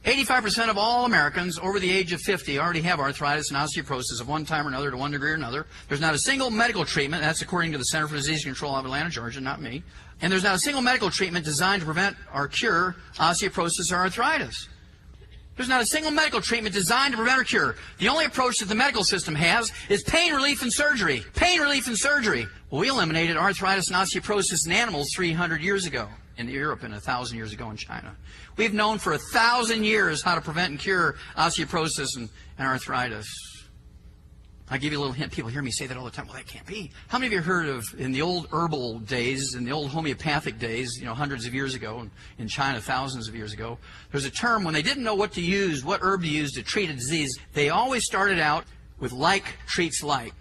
85% of all Americans over the age of 50 already have arthritis and osteoporosis of one time or another to one degree or another. There's not a single medical treatment, that's according to the Center for Disease Control of Atlanta, Georgia, not me. And there's not a single medical treatment designed to prevent or cure osteoporosis or arthritis. There's not a single medical treatment designed to prevent or cure. The only approach that the medical system has is pain relief and surgery. Pain relief and surgery. Well, we eliminated arthritis and osteoporosis in animals 300 years ago in Europe and 1,000 years ago in China. We've known for 1,000 years how to prevent and cure osteoporosis and arthritis. I give you a little hint. People hear me say that all the time. Well, that can't be. How many of you heard of, in the old herbal days, in the old homeopathic days, hundreds of years ago, in China, thousands of years ago, there's a term when they didn't know what to use, what herb to use to treat a disease, they always started out with like treats like.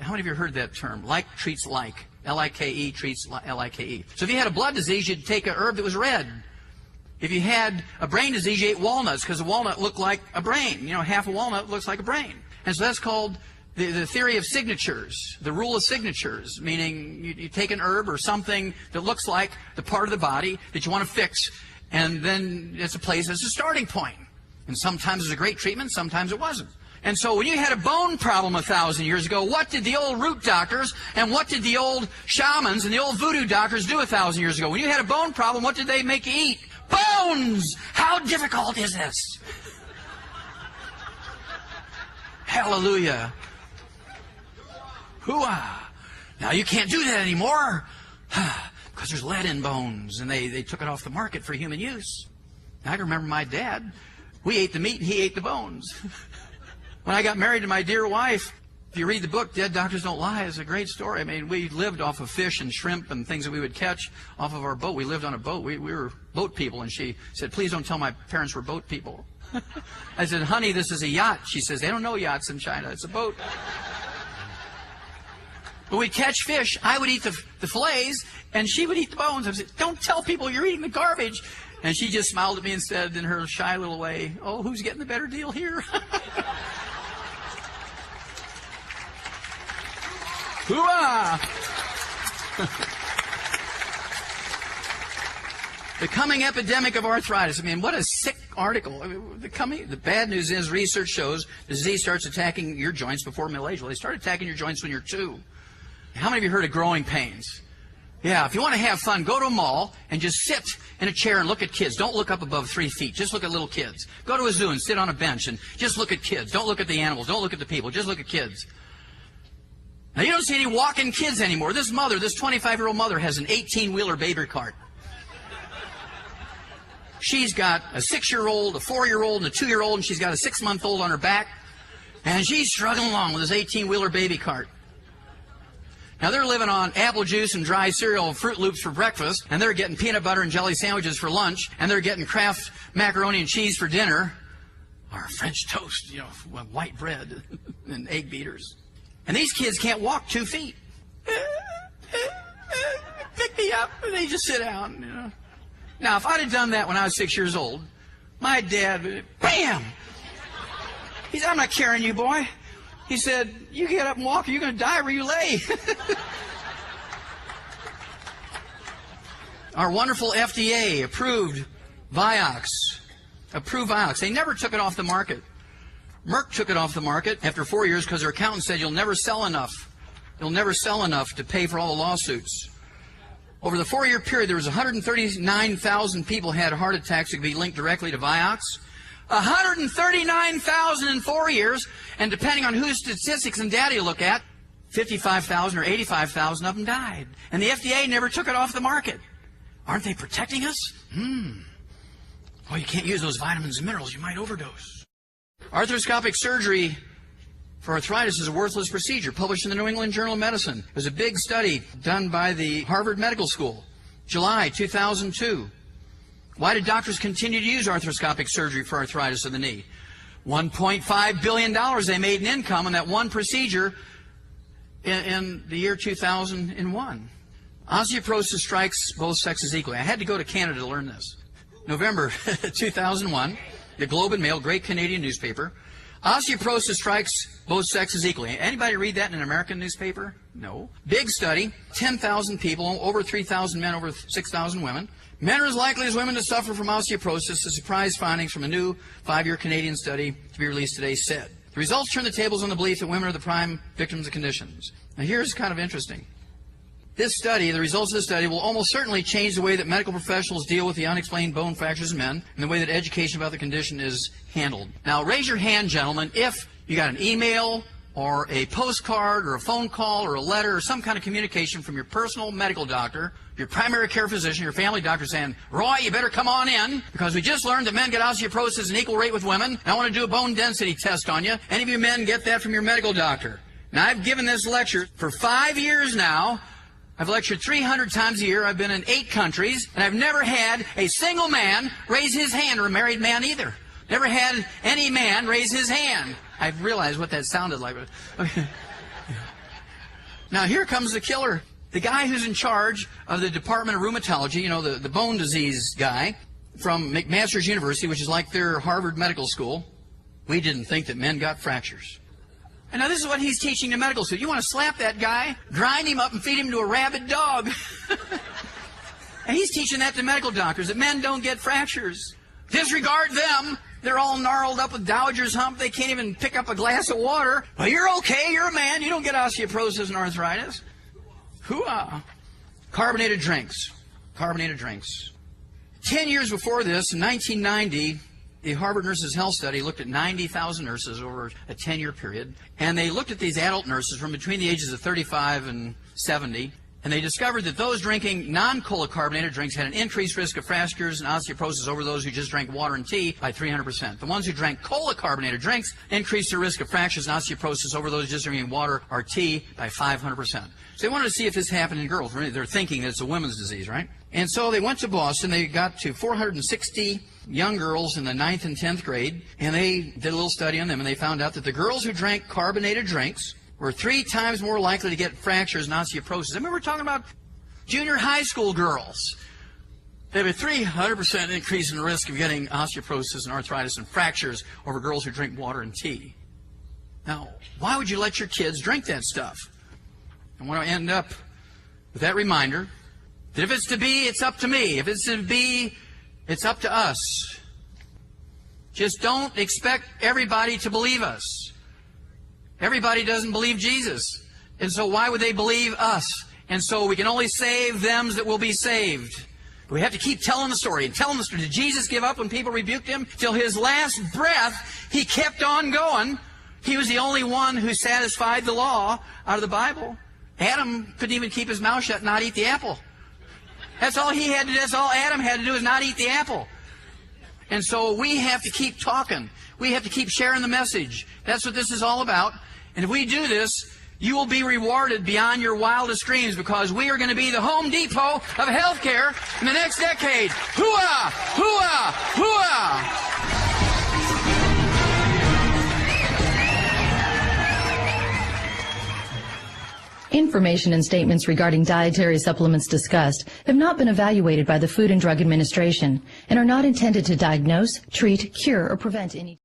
How many of you heard that term? Like treats like. L-I-K-E treats L-I-K-E. So if you had a blood disease, you'd take a herb that was red. If you had a brain disease, you ate walnuts because a walnut looked like a brain. Half a walnut looks like a brain. And so that's called the theory of signatures, the rule of signatures, meaning you take an herb or something that looks like the part of the body that you want to fix, and then it's a place as a starting point. And sometimes it was a great treatment, sometimes it wasn't. And so when you had a bone problem 1,000 years ago, what did the old root doctors and what did the old shamans and the old voodoo doctors do 1,000 years ago? When you had a bone problem, what did they make you eat? Bones! How difficult is this? Hallelujah. Hoo-ah. Now you can't do that anymore because there's lead in bones, and they took it off the market for human use. I can remember my dad. We ate the meat and he ate the bones. When I got married to my dear wife, if you read the book, Dead Doctors Don't Lie, it's a great story. I mean, we lived off of fish and shrimp and things that we would catch off of our boat. We lived on a boat. We were boat people, and she said, please don't tell my parents we're boat people. I said, honey, this is a yacht. She says, they don't know yachts in China. It's a boat. But we'd catch fish. I would eat the fillets, and she would eat the bones. I said, don't tell people you're eating the garbage. And she just smiled at me and said in her shy little way, oh, who's getting the better deal here? Hoo-ah! The coming epidemic of arthritis. I mean, what a sick article. I mean, the bad news is research shows the disease starts attacking your joints before middle age. Well, they start attacking your joints when you're 2. How many of you heard of growing pains? Yeah, if you want to have fun, go to a mall and just sit in a chair and look at kids. Don't look up above 3 feet. Just look at little kids. Go to a zoo and sit on a bench and just look at kids. Don't look at the animals. Don't look at the people. Just look at kids. Now, you don't see any walking kids anymore. This 25-year-old mother, has an 18-wheeler baby cart. She's got a 6-year-old, a 4-year-old, and a 2-year-old, and she's got a 6-month-old on her back. And she's struggling along with this 18-wheeler baby cart. Now, they're living on apple juice and dry cereal and Fruit Loops for breakfast, and they're getting peanut butter and jelly sandwiches for lunch, and they're getting Kraft macaroni and cheese for dinner, or French toast, with white bread and egg beaters. And these kids can't walk 2 feet. Pick me up, and they just sit down, Now, if I'd have done that when I was 6 years old, my dad, bam! He said, I'm not carrying you, boy. He said, you get up and walk or you're going to die where you lay. Our wonderful FDA approved Vioxx. They never took it off the market. Merck took it off the market after 4 years because their accountant said you'll never sell enough. You'll never sell enough to pay for all the lawsuits. Over the 4-year period, there was 139,000 people had heart attacks that could be linked directly to Vioxx. 139,000 in 4 years, and depending on whose statistics and data you look at, 55,000 or 85,000 of them died. And the FDA never took it off the market. Aren't they protecting us? Well, you can't use those vitamins and minerals. You might overdose. Arthroscopic surgery for arthritis is a worthless procedure, published in the New England Journal of Medicine. It was a big study done by the Harvard Medical School, July 2002. Why did doctors continue to use arthroscopic surgery for arthritis of the knee? $1.5 billion they made in income on that one procedure in the year 2001. Osteoporosis strikes both sexes equally. I had to go to Canada to learn this. November 2001, the Globe and Mail, great Canadian newspaper. Osteoporosis strikes both sexes equally. Anybody read that in an American newspaper? No. Big study, 10,000 people, over 3,000 men, over 6,000 women. Men are as likely as women to suffer from osteoporosis, the surprise findings from a new 5-year Canadian study to be released today said. The results turn the tables on the belief that women are the prime victims of conditions. Now here's kind of interesting. This study, the results of this study, will almost certainly change the way that medical professionals deal with the unexplained bone fractures in men and the way that education about the condition is handled. Now raise your hand, gentlemen, if you got an email or a postcard or a phone call or a letter or some kind of communication from your personal medical doctor, your primary care physician, your family doctor saying, Roy, you better come on in because we just learned that men get osteoporosis an equal rate with women. And I want to do a bone density test on you. Any of you men get that from your medical doctor? Now, I've given this lecture for 5 years now. I've lectured 300 times a year. I've been in 8 countries, and I've never had a single man raise his hand, or a married man either. Never had any man raise his hand. I've realized what that sounded like. Okay. Now, here comes the killer. The guy who's in charge of the Department of Rheumatology, you know, the bone disease guy from McMaster's University, which is like their Harvard Medical School. We didn't think that men got fractures. And now this is what he's teaching to medical students. You want to slap that guy, grind him up, and feed him to a rabid dog. And he's teaching that to medical doctors, that men don't get fractures. Disregard them. They're all gnarled up with Dowager's hump. They can't even pick up a glass of water. Well, you're okay. You're a man. You don't get osteoporosis and arthritis. Hoo-ah. Carbonated drinks. Carbonated drinks. 10 years before this, in 1990, the Harvard Nurses' Health Study looked at 90,000 nurses over a 10-year period, and they looked at these adult nurses from between the ages of 35 and 70, and they discovered that those drinking non-cola carbonated drinks had an increased risk of fractures and osteoporosis over those who just drank water and tea by 300%. The ones who drank cola carbonated drinks increased their risk of fractures and osteoporosis over those just drinking water or tea by 500%. So they wanted to see if this happened in girls. They're thinking that it's a women's disease, right? And so they went to Boston. They got to 460 young girls in the 9th and 10th grade, and they did a little study on them, and they found out that the girls who drank carbonated drinks were 3 times more likely to get fractures and osteoporosis. I mean, we're talking about junior high school girls. They have a 300% increase in the risk of getting osteoporosis and arthritis and fractures over girls who drink water and tea. Now, why would you let your kids drink that stuff? I want to end up with that reminder that if it's to be, it's up to me. If it's to be, it's up to us. Just don't expect everybody to believe us. Everybody doesn't believe Jesus. And so why would they believe us? And so we can only save them that will be saved. We have to keep telling the story and telling the story. Did Jesus give up when people rebuked him? Till his last breath, he kept on going. He was the only one who satisfied the law out of the Bible. Adam couldn't even keep his mouth shut and not eat the apple. That's all he had to do. That's all Adam had to do is not eat the apple. And so we have to keep talking. We have to keep sharing the message. That's what this is all about. And if we do this, you will be rewarded beyond your wildest dreams, because we are going to be the Home Depot of healthcare in the next decade. Hooah! Hooah! Hooah! Information and statements regarding dietary supplements discussed have not been evaluated by the Food and Drug Administration and are not intended to diagnose, treat, cure, or prevent any